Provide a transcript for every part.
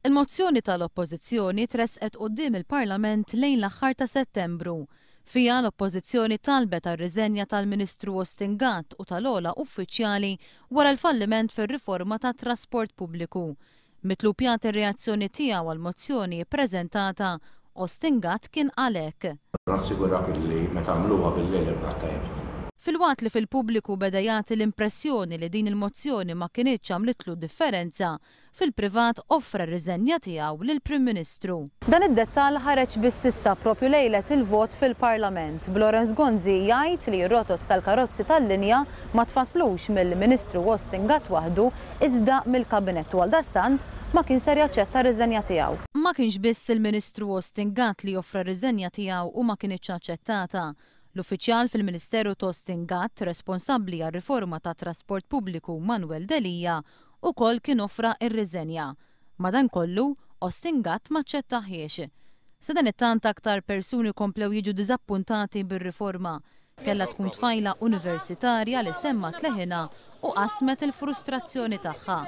Il-mozzjoni tal-Oppożizzjoni tresqet quddiem il-Parlament lejn l-aħħar ta' Settembru. Fiha l-Oppożizzjoni talbet għar-riżenja tal-Ministru Ostingat u tal-ogħla uffiċjali wara l-falliment fir-riforma tat-trasport pubbliku. Mitlub jagħti r-reazzjoni tiegħu għall-mozzjoni ppreżentata, Ostingat kien għalhekk. Nassigurak li meta għamluha bil-lejl irbħat tajjeb. Filwaqt li fil-pubbliku beda jagħti l-impressjoni li din il-mozzjoni ma kinitx għamlitlu differenza, fil-privat offra r-riżenja tiegħu lill-Prim Ministru. Dan id-dettall ħareġ biss issa propju lejlet il-vot fil-Parlament. B'Lorenz Gonzi jgħid li r-rotot tal-karozzi tal-linja ma tfasslux mill-Ministru Ostingat waħdu iżda mill-Kabinett u għaldastant ma kien ser jaċċetta r-riżenja tiegħu. Ma kienx biss il-Ministru Ostingat li joffra r-riżenja tiegħu u ma kienx aċċettata. L-uffiċjal fil-Ministeru Ostingat responsabbli għar-riforma tat trasport pubbliku Manuel Delija ukoll kien offra r-riżenja. Madankollu Ostingat ma aċċettaħiex. Sa dan it-tant aktar persuni komplew jiġu diżappuntati bir-riforma. Kellha tkun tfajla universitarja li semmat leħinha u qasmet il-frustrazzjoni tagħha.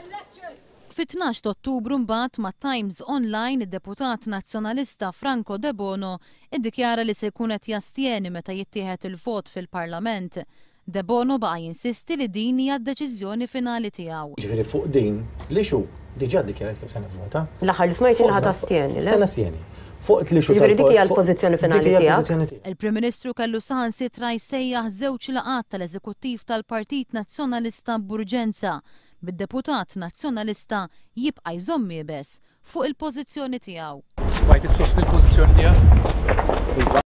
Fit-12 Ottubru mbagħad ma' Times Online id-deputat nazzjonalista Franco De Bono iddikjara li se jkun qed jastjeni meta jittieħed il-vot fil-Parlament. De Bono baqa' jinsisti li din hija d-deċiżjoni finali tiegħu. Ġifieri fuq din li xu diġà ddikjarat kif se nivvota. L-aħħar li smajt inha tastjeni, le? Se nastjeni. Fuq li xu ġifieri dik hija l-pożizzjoni finali tiegħek. Il-Prim Ministru kellu saħansitra jsejjaħ żewġ laqgħat tal-Eżekuttiv tal-Partit Nazzjonalista b'urġenza bid-deputat nazzjonalista jibqa' jżomm jibes fuq il-pożizzjoni tiegħu. Bajt issostni l-pożizzjoni tiegħek?